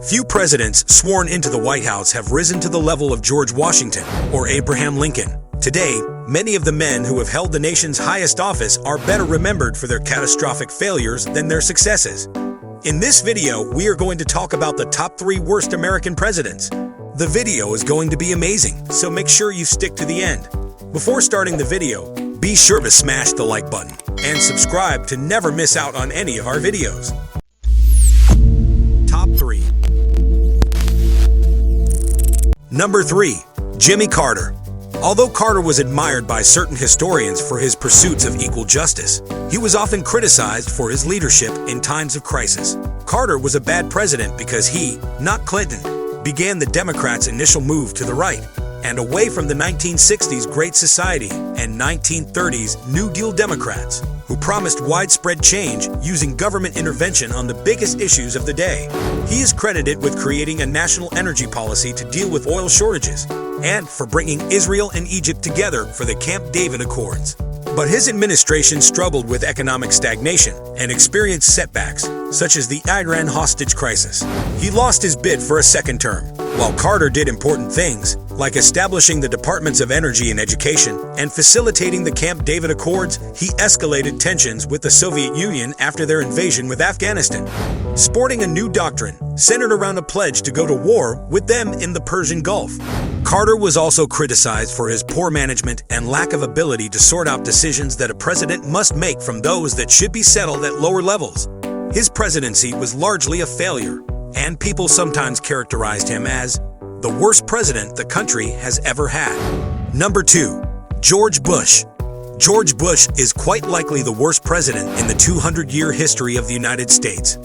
Few presidents sworn into the White House have risen to the level of George Washington or Abraham Lincoln. Today, many of the men who have held the nation's highest office are better remembered for their catastrophic failures than their successes. In this video, we are going to talk about the top 3 worst American presidents. The video is going to be amazing, so make sure you stick to the end. Before starting the video, be sure to smash the like button and subscribe to never miss out on any of our videos. Top 3. Number 3. Jimmy Carter. Although Carter was admired by certain historians for his pursuits of equal justice, he was often criticized for his leadership in times of crisis. Carter was a bad president because he, not Clinton, began the Democrats' initial move to the right and away from the 1960s Great Society and 1930s New Deal Democrats, who promised widespread change using government intervention on the biggest issues of the day. He is credited with creating a national energy policy to deal with oil shortages and for bringing Israel and Egypt together for the Camp David Accords. But his administration struggled with economic stagnation and experienced setbacks, such as the Iran hostage crisis. He lost his bid for a second term. While Carter did important things, like establishing the Departments of Energy and Education and facilitating the Camp David Accords, he escalated tensions with the Soviet Union after their invasion with Afghanistan, sporting a new doctrine centered around a pledge to go to war with them in the Persian Gulf. Carter was also criticized for his poor management and lack of ability to sort out decisions that a president must make from those that should be settled at lower levels. His presidency was largely a failure, and people sometimes characterized him as the worst president the country has ever had. Number 2. George Bush. George Bush is quite likely the worst president in the 200-year history of the United States.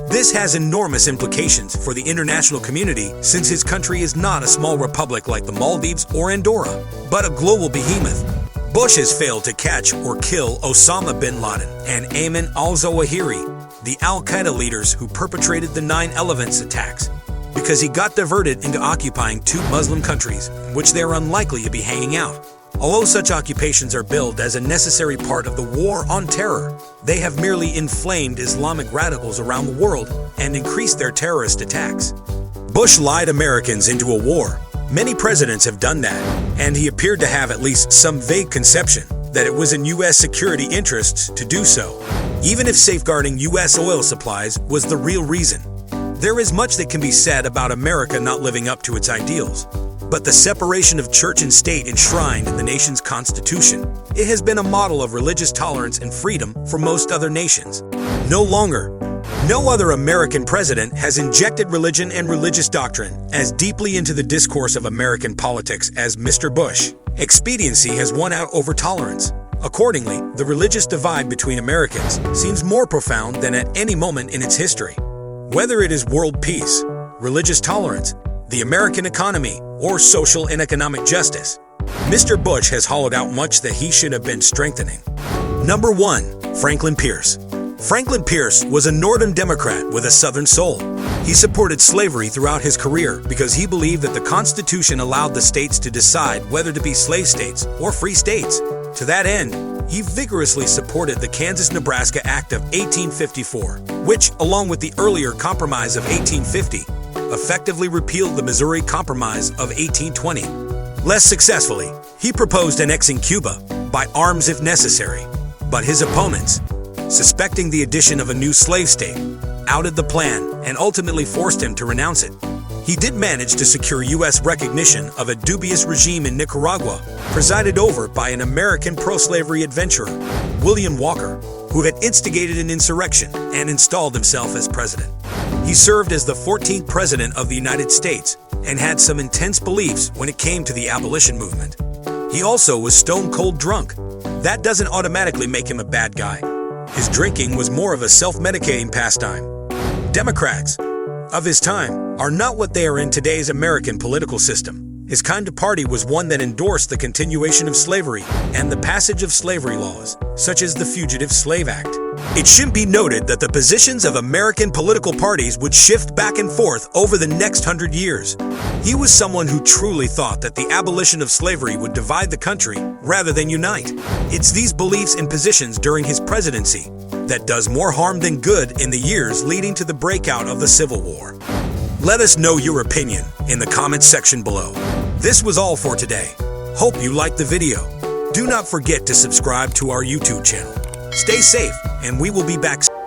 This has enormous implications for the international community since his country is not a small republic like the Maldives or Andorra, but a global behemoth. Bush has failed to catch or kill Osama bin Laden and Ayman al-Zawahiri, the al-Qaeda leaders who perpetrated the 9/11 attacks, because he got diverted into occupying 2 Muslim countries in which they are unlikely to be hanging out. Although such occupations are billed as a necessary part of the war on terror, they have merely inflamed Islamic radicals around the world and increased their terrorist attacks. Bush lied Americans into a war. Many presidents have done that, and he appeared to have at least some vague conception that it was in U.S. security interests to do so, even if safeguarding U.S. oil supplies was the real reason. There is much that can be said about America not living up to its ideals, but the separation of church and state enshrined in the nation's constitution, it has been a model of religious tolerance and freedom for most other nations. No other American president has injected religion and religious doctrine as deeply into the discourse of American politics as Mr. Bush. Expediency has won out over tolerance. Accordingly, the religious divide between Americans seems more profound than at any moment in its history. Whether it is world peace, religious tolerance, the American economy, or social and economic justice, Mr. Bush has hollowed out much that he should have been strengthening. Number 1. Franklin Pierce. Franklin Pierce was a Northern Democrat with a Southern soul. He supported slavery throughout his career because he believed that the Constitution allowed the states to decide whether to be slave states or free states. To that end, he vigorously supported the Kansas-Nebraska Act of 1854, which, along with the earlier Compromise of 1850, effectively repealed the Missouri Compromise of 1820. Less successfully, he proposed annexing Cuba by arms if necessary, but his opponents, suspecting the addition of a new slave state, outed the plan and ultimately forced him to renounce it. He did manage to secure U.S. recognition of a dubious regime in Nicaragua, presided over by an American pro-slavery adventurer, William Walker, who had instigated an insurrection and installed himself as president. He served as the 14th president of the United States and had some intense beliefs when it came to the abolition movement. He also was stone cold drunk. That doesn't automatically make him a bad guy. His drinking was more of a self-medicating pastime. Democrats of his time are not what they are in today's American political system. His kind of party was one that endorsed the continuation of slavery and the passage of slavery laws, such as the Fugitive Slave Act. It should be noted that the positions of American political parties would shift back and forth over the next 100 years. He was someone who truly thought that the abolition of slavery would divide the country rather than unite. It's these beliefs and positions during his presidency that does more harm than good in the years leading to the breakout of the Civil War. Let us know your opinion in the comments section below. This was all for today. Hope you liked the video. Do not forget to subscribe to our YouTube channel. Stay safe, and we will be back soon.